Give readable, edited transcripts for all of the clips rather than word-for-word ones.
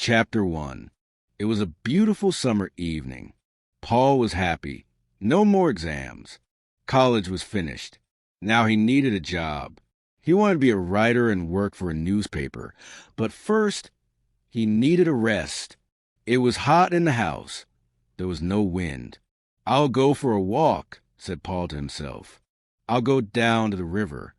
Chapter 1. It was a beautiful summer evening. Paul was happy. No more exams. College was finished. Now he needed a job. He wanted to be a writer and work for a newspaper. But first, he needed a rest. It was hot in the house. There was no wind. "I'll go for a walk," said Paul to himself. "I'll go down to the river."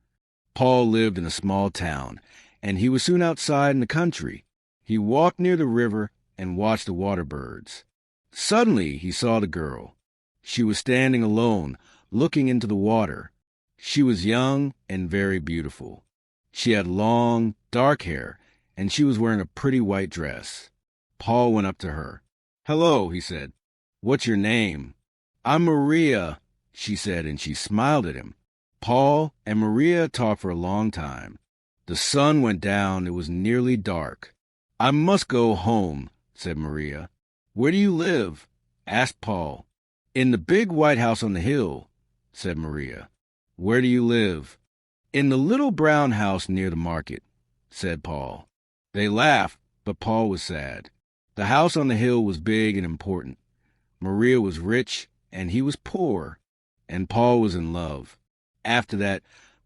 Paul lived in a small town, and he was soon outside in the country. He walked near the river and watched the water birds. Suddenly he saw the girl. She was standing alone, looking into the water. She was young and very beautiful. She had long, dark hair, and she was wearing a pretty white dress. Paul went up to her. "Hello," he said. "What's your name?" "I'm Maria," she said, and she smiled at him. Paul and Maria talked for a long time. The sun went down. It was nearly dark. "I must go home," said Maria. "Where do you live?" asked Paul. "In the big white house on the hill," said Maria. "Where do you live?" "In the little brown house near the market," said Paul. They laughed, but Paul was sad. The house on the hill was big and important. Maria was rich, and he was poor, and Paul was in love. After that,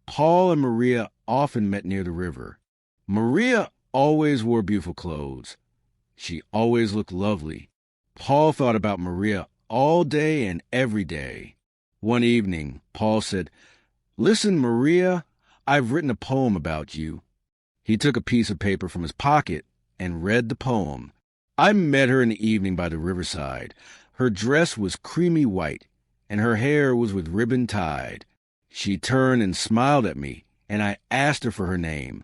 Paul and Maria often met near the river. Maria always wore beautiful clothes. She always looked lovely. Paul thought about Maria all day and every day. One evening, Paul said, "Listen, Maria, I've written a poem about you." He took a piece of paper from his pocket and read the poem. "I met her in the evening by the riverside. Her dress was creamy white, and her hair was with ribbon tied. She turned and smiled at me, and I asked her for her name.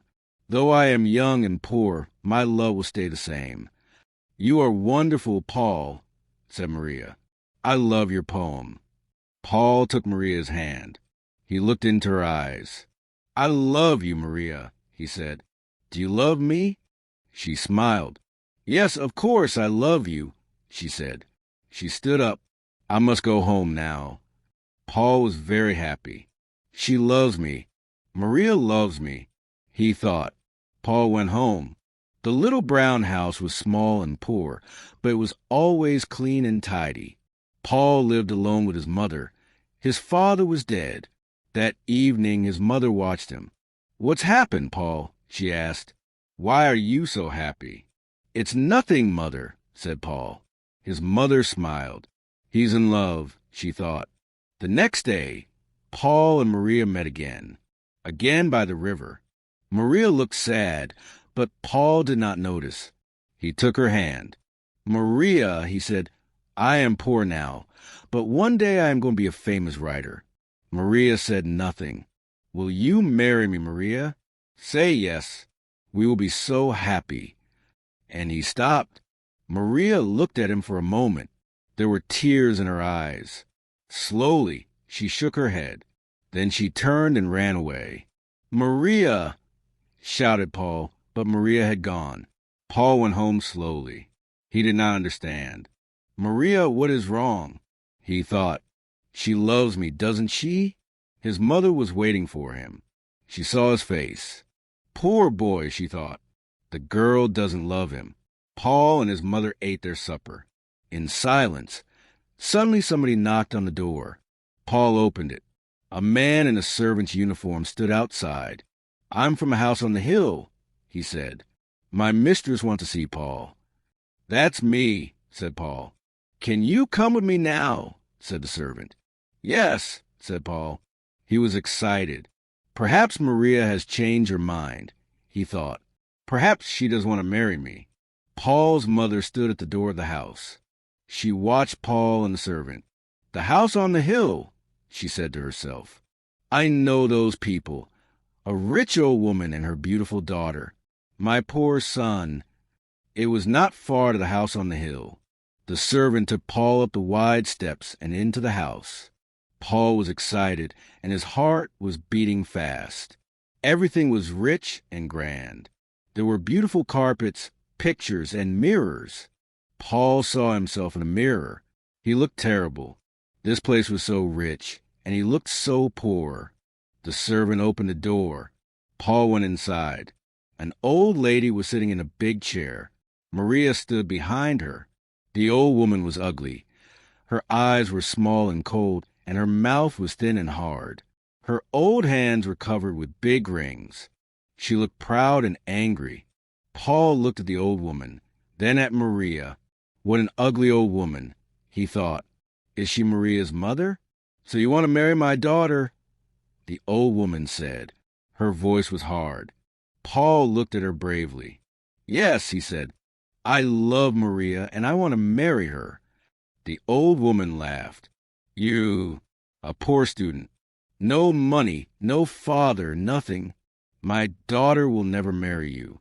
Though I am young and poor, my love will stay the same." "You are wonderful, Paul," said Maria. "I love your poem." Paul took Maria's hand. He looked into her eyes. "I love you, Maria," he said. "Do you love me?" She smiled. "Yes, of course I love you," she said. She stood up. "I must go home now." Paul was very happy. She loves me. Maria loves me, he thought. Paul went home. The little brown house was small and poor, but it was always clean and tidy. Paul lived alone with his mother. His father was dead. That evening his mother watched him. "What's happened, Paul?" she asked. "Why are you so happy?" "It's nothing, Mother," said Paul. His mother smiled. He's in love, she thought. The next day, Paul and Maria met again by the river. Maria looked sad, but Paul did not notice. He took her hand. "Maria," he said, "I am poor now, but one day I am going to be a famous writer." Maria said nothing. "Will you marry me, Maria? Say yes. We will be so happy." And he stopped. Maria looked at him for a moment. There were tears in her eyes. Slowly, she shook her head. Then she turned and ran away. "Maria!" shouted Paul, but Maria had gone. Paul went home slowly. He did not understand. "Maria, what is wrong?" He thought. "She loves me, doesn't she?" His mother was waiting for him. She saw his face. "Poor boy," she thought. "The girl doesn't love him." Paul and his mother ate their supper. In silence, suddenly somebody knocked on the door. Paul opened it. A man in a servant's uniform stood outside. "I'm from a house on the hill," he said. "My mistress wants to see Paul." "That's me," said Paul. "Can you come with me now?" said the servant. "Yes," said Paul. He was excited. Perhaps Maria has changed her mind, he thought. Perhaps she doesn't want to marry me. Paul's mother stood at the door of the house. She watched Paul and the servant. "The house on the hill," she said to herself. "I know those people. A rich old woman and her beautiful daughter. My poor son." It was not far to the house on the hill. The servant took Paul up the wide steps and into the house. Paul was excited, and his heart was beating fast. Everything was rich and grand. There were beautiful carpets, pictures, and mirrors. Paul saw himself in a mirror. He looked terrible. This place was so rich, and he looked so poor. The servant opened the door. Paul went inside. An old lady was sitting in a big chair. Maria stood behind her. The old woman was ugly. Her eyes were small and cold, and her mouth was thin and hard. Her old hands were covered with big rings. She looked proud and angry. Paul looked at the old woman, then at Maria. What an ugly old woman, he thought. Is she Maria's mother? So you want to marry my daughter? The old woman said. Her voice was hard. Paul looked at her bravely. Yes, he said. I love Maria, and I want to marry her. The old woman laughed. You, a poor student. No money, no father, nothing. My daughter will never marry you.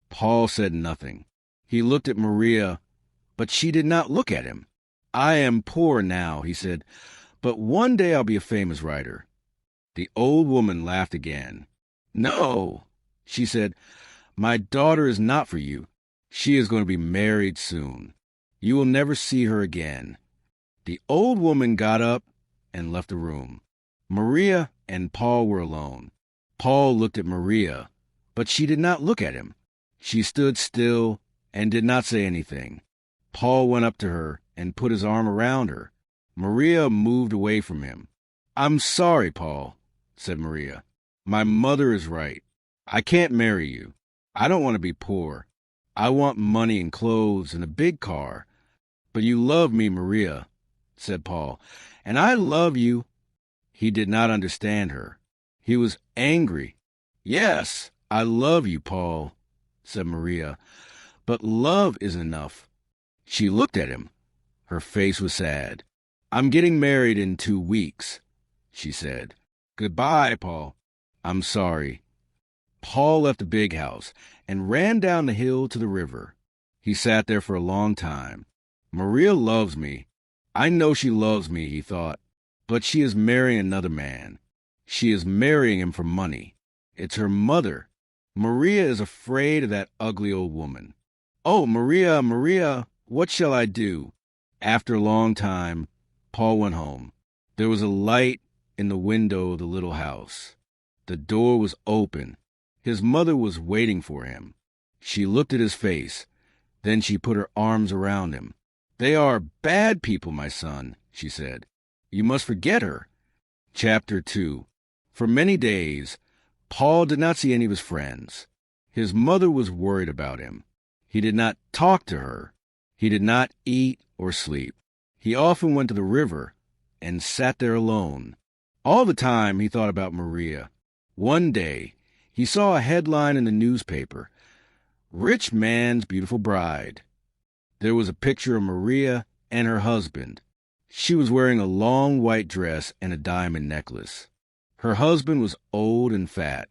Paul said nothing. He looked at Maria, but she did not look at him. I am poor now, he said, but one day I'll be a famous writer. The old woman laughed again. No, she said, my daughter is not for you. She is going to be married soon. You will never see her again. The old woman got up and left the room. Maria and Paul were alone. Paul looked at Maria, but she did not look at him. She stood still and did not say anything. Paul went up to her and put his arm around her. Maria moved away from him. I'm sorry, Paul, said Maria. My mother is right. I can't marry you. I don't want to be poor. I want money and clothes and a big car. But you love me, Maria, said Paul, and I love you. He did not understand her. He was angry. Yes, I love you, Paul, said Maria, but love isn't enough. She looked at him. Her face was sad. I'm getting married in 2 weeks, she said. Goodbye, Paul. I'm sorry. Paul left the big house and ran down the hill to the river. He sat there for a long time. Maria loves me. I know she loves me, he thought, but she is marrying another man. She is marrying him for money. It's her mother. Maria is afraid of that ugly old woman. Oh, Maria, Maria, what shall I do? After a long time, Paul went home. There was a light in the window of the little house. The door was open. His mother was waiting for him. She looked at his face. Then she put her arms around him. They are bad people, my son, she said. You must forget her. Chapter 2. For many days, Paul did not see any of his friends. His mother was worried about him. He did not talk to her. He did not eat or sleep. He often went to the river and sat there alone. All the time he thought about Maria. One day, he saw a headline in the newspaper, Rich Man's Beautiful Bride. There was a picture of Maria and her husband. She was wearing a long white dress and a diamond necklace. Her husband was old and fat.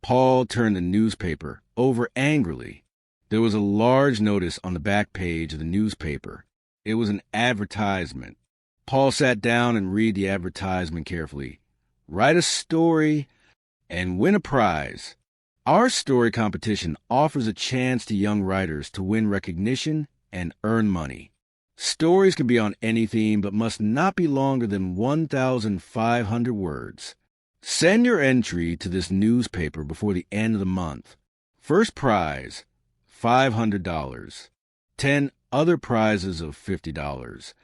Paul turned the newspaper over angrily. There was a large notice on the back page of the newspaper. It was an advertisement. Paul sat down and read the advertisement carefully. Write a story and win a prize. Our story competition offers a chance to young writers to win recognition and earn money. Stories can be on any theme but must not be longer than 1,500 words. Send your entry to this newspaper before the end of the month. First prize, $500. 10 other prizes of $50.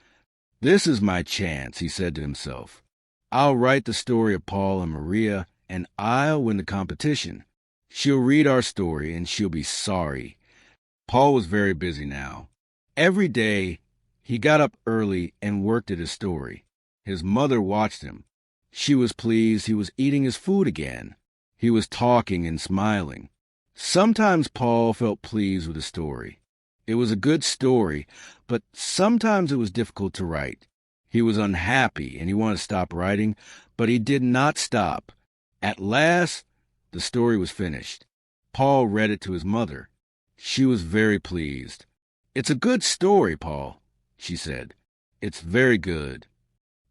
This is my chance, he said to himself. I'll write the story of Paul and Maria, and I'll win the competition. She'll read our story, and she'll be sorry. Paul was very busy now. Every day, he got up early and worked at his story. His mother watched him. She was pleased he was eating his food again. He was talking and smiling. Sometimes Paul felt pleased with the story. It was a good story, but sometimes it was difficult to write. He was unhappy and he wanted to stop writing, but he did not stop. At last, the story was finished. Paul read it to his mother. She was very pleased. It's a good story, Paul, she said. It's very good.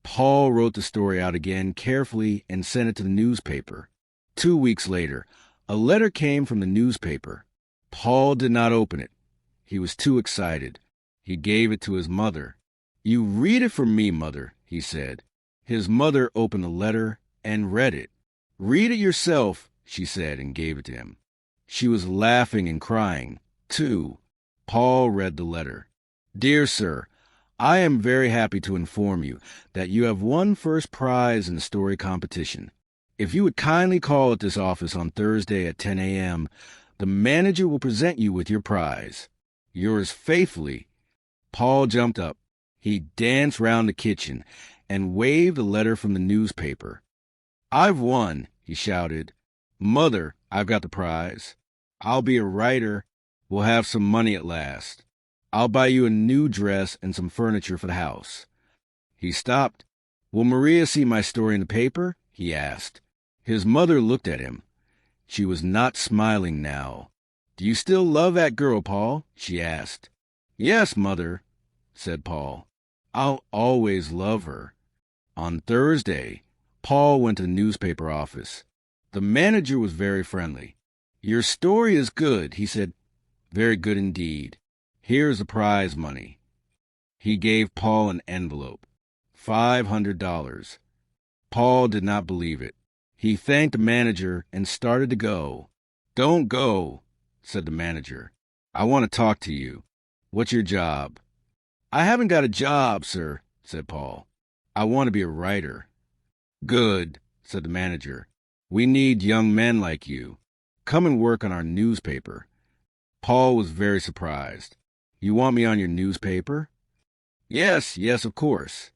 Paul wrote the story out again carefully and sent it to the newspaper. 2 weeks later, a letter came from the newspaper. Paul did not open it. He was too excited. He gave it to his mother. You read it for me, Mother, he said. His mother opened the letter and read it. Read it yourself, she said, and gave it to him. She was laughing and crying, too. Paul read the letter. Dear Sir, I am very happy to inform you that you have won first prize in the story competition. If you would kindly call at this office on Thursday at 10 a.m., the manager will present you with your prize. Yours faithfully. Paul jumped up. He danced round the kitchen and waved a letter from the newspaper. I've won, he shouted. Mother, I've got the prize. I'll be a writer. We'll have some money at last. I'll buy you a new dress and some furniture for the house. He stopped. Will Maria see my story in the paper? He asked. His mother looked at him. She was not smiling now. Do you still love that girl, Paul? She asked. Yes, Mother, said Paul. I'll always love her. On Thursday, Paul went to the newspaper office. The manager was very friendly. Your story is good, he said. Very good indeed. Here's the prize money. He gave Paul an envelope. $500. Paul did not believe it. He thanked the manager and started to go. Don't go, said the manager. I want to talk to you. What's your job? I haven't got a job, sir, said Paul. I want to be a writer. Good, said the manager. We need young men like you. Come and work on our newspaper. Paul was very surprised. You want me on your newspaper? Yes, of course.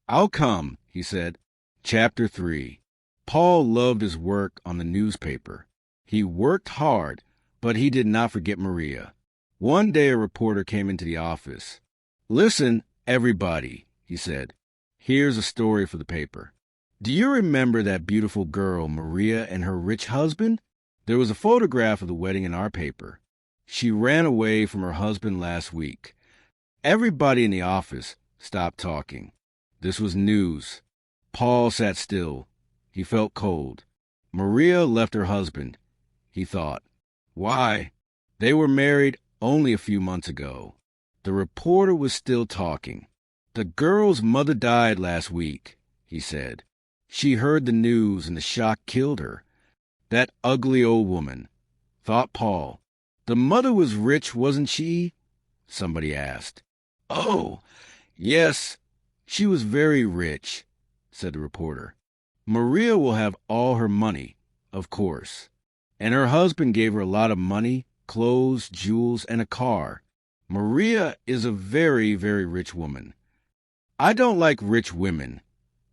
I'll come, he said. Chapter 3. Paul loved his work on the newspaper. He worked hard, but he did not forget Maria. One day a reporter came into the office. Listen, everybody, he said. Here's a story for the paper. Do you remember that beautiful girl, Maria, and her rich husband? There was a photograph of the wedding in our paper. She ran away from her husband last week. Everybody in the office stopped talking. This was news. Paul sat still. He felt cold. Maria left her husband. He thought, why? They were married only a few months ago. The reporter was still talking. The girl's mother died last week, he said. She heard the news and the shock killed her. That ugly old woman, thought Paul. The mother was rich, wasn't she? Somebody asked. Oh, yes, she was very rich, said the reporter. Maria will have all her money, of course. And her husband gave her a lot of money, clothes, jewels, and a car. Maria is a very, very rich woman. I don't like rich women,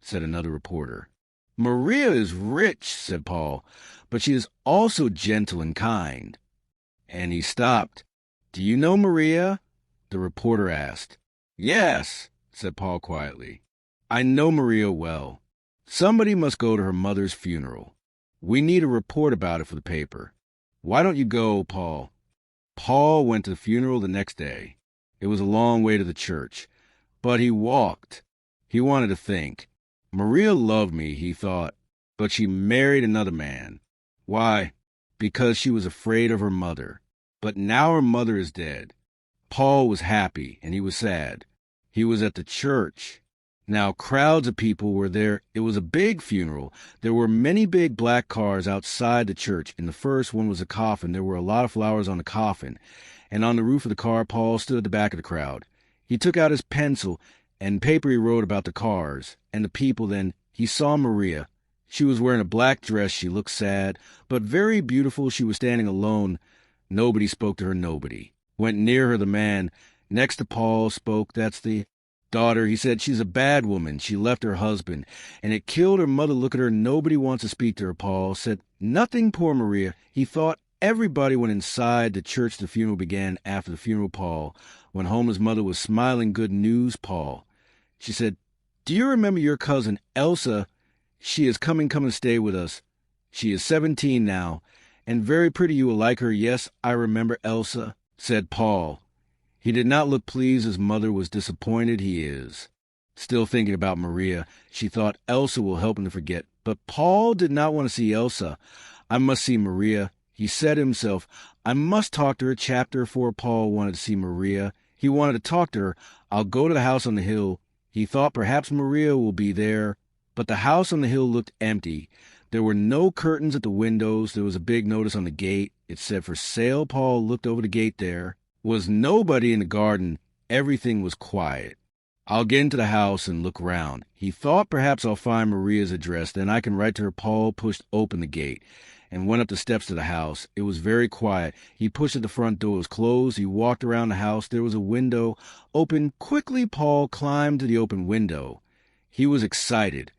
said another reporter. Maria is rich, said Paul, but she is also gentle and kind. And he stopped. Do you know Maria? The reporter asked. Yes, said Paul quietly. I know Maria well. Somebody must go to her mother's funeral. We need a report about it for the paper. Why don't you go, Paul? Paul went to the funeral the next day. It was a long way to the church, but he walked. He wanted to think. Maria loved me, he thought, but she married another man. Why? Because she was afraid of her mother. But now her mother is dead. Paul was happy and he was sad. He was at the church. Now crowds of people were there. It was a big funeral. There were many big black cars outside the church. In the first one was a coffin. There were a lot of flowers on the coffin. And on the roof of the car, Paul stood at the back of the crowd. He took out his pencil and paper. He wrote about the cars and the people. Then he saw Maria. She was wearing a black dress. She looked sad, but very beautiful. She was standing alone. Nobody spoke to her, nobody. Went near her, the man next to Paul spoke. That's the daughter. He said, she's a bad woman. She left her husband, and it killed her mother. Look at her. Nobody wants to speak to her, Paul said. Nothing, poor Maria. He thought everybody went inside the church. The funeral began. After the funeral, Paul went home. His mother was smiling. Good news, Paul. She said, do you remember your cousin, Elsa? She is coming and stay with us. She is 17 now. And very pretty. You will like her. Yes, I remember Elsa, said Paul. He did not look pleased. His mother was disappointed. He is. Still thinking about Maria, she thought Elsa will help him to forget. But Paul did not want to see Elsa. I must see Maria. He said to himself, I must talk to her. Chapter 4, Paul wanted to see Maria. He wanted to talk to her. I'll go to the house on the hill. He thought perhaps Maria will be there. But the house on the hill looked empty. There were no curtains at the windows. There was a big notice on the gate. It said, for sale. Paul looked over the gate there. Was nobody in the garden. Everything was quiet. I'll get into the house and look round. He thought perhaps I'll find Maria's address, then I can write to her. Paul pushed open the gate and went up the steps to the house. It was very quiet. He pushed at the front door. It was closed. He walked around the house. There was a window open. Quickly, Paul climbed to the open window. He was excited,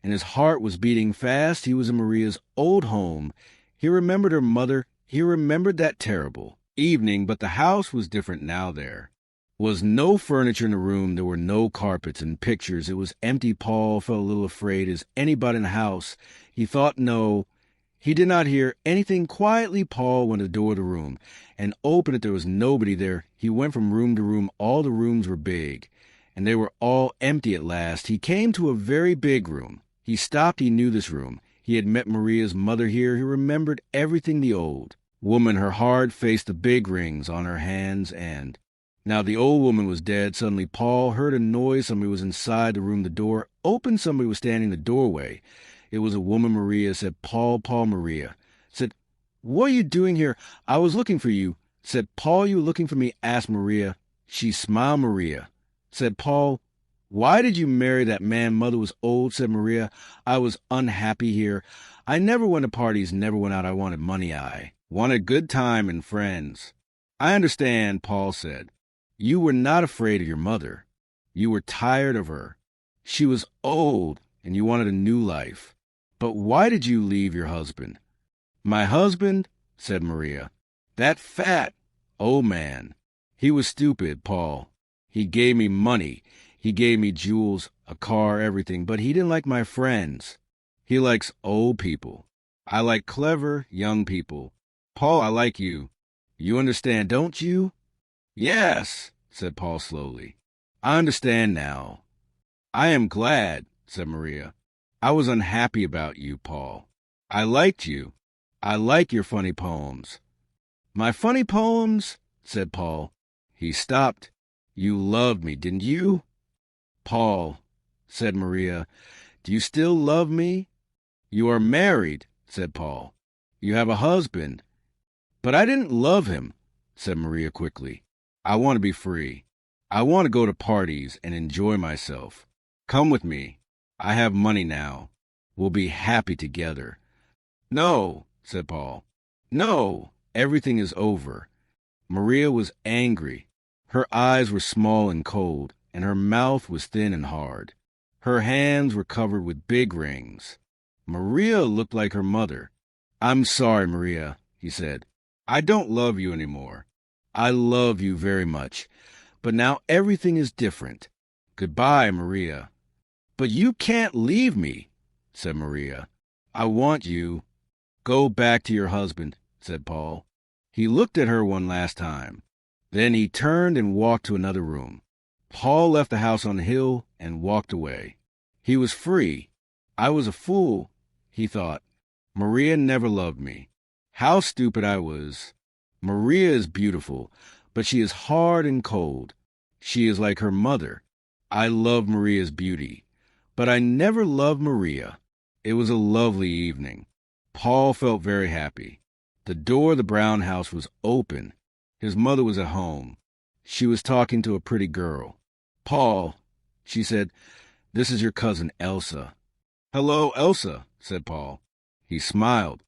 and his heart was beating fast. He was in Maria's old home. He remembered her mother. He remembered that terrible evening, but the house was different now. There was no furniture in the room. There were no carpets and pictures. It was empty. Paul felt a little afraid. Is anybody in the house? He thought no. He did not hear anything. Quietly, Paul went to the door of the room and opened it. There was nobody there. He went from room to room. All the rooms were big, and they were all empty at last. He came to a very big room. He stopped. He knew this room. He had met Maria's mother here. He remembered everything. The old woman, her hard face, the big rings on her hands, and now the old woman was dead. Suddenly Paul heard a noise. Somebody was inside the room. The door opened. Somebody was standing in the doorway. It was a woman. Maria said, Paul, Maria. Said, what are you doing here? I was looking for you. Said, Paul, you were looking for me? Asked Maria. She smiled. Maria said, Paul, why did you marry that man? Mother was old. Said Maria, I was unhappy here. I never went to parties, never went out. I wanted money. I wanted good time and friends. I understand, Paul said. You were not afraid of your mother. You were tired of her. She was old, and you wanted a new life. But why did you leave your husband? My husband, said Maria, that fat old man. He was stupid, Paul. He gave me money. He gave me jewels, a car, everything, but he didn't like my friends. He likes old people. I like clever young people. Paul, I like you. You understand, don't you? Yes, said Paul slowly. I understand now. I am glad, said Maria. I was unhappy about you, Paul. I liked you. I like your funny poems. My funny poems, said Paul. He stopped. You loved me, didn't you? Paul, said Maria, do you still love me? You are married, said Paul. You have a husband. But I didn't love him, said Maria quickly. I want to be free. I want to go to parties and enjoy myself. Come with me. I have money now. We'll be happy together. No, said Paul. No, everything is over. Maria was angry. Her eyes were small and cold, and her mouth was thin and hard. Her hands were covered with big rings. Maria looked like her mother. I'm sorry, Maria, he said. I don't love you anymore. I love you very much, but now everything is different. Goodbye, Maria. But you can't leave me, said Maria. I want you. Go back to your husband, said Paul. He looked at her one last time. Then he turned and walked to another room. Paul left the house on the hill and walked away. He was free. I was a fool, he thought. Maria never loved me. How stupid I was. Maria is beautiful, but she is hard and cold. She is like her mother. I love Maria's beauty, but I never loved Maria. It was a lovely evening. Paul felt very happy. The door of the brown house was open. His mother was at home. She was talking to a pretty girl. Paul, she said, this is your cousin Elsa. Hello, Elsa, said Paul. He smiled.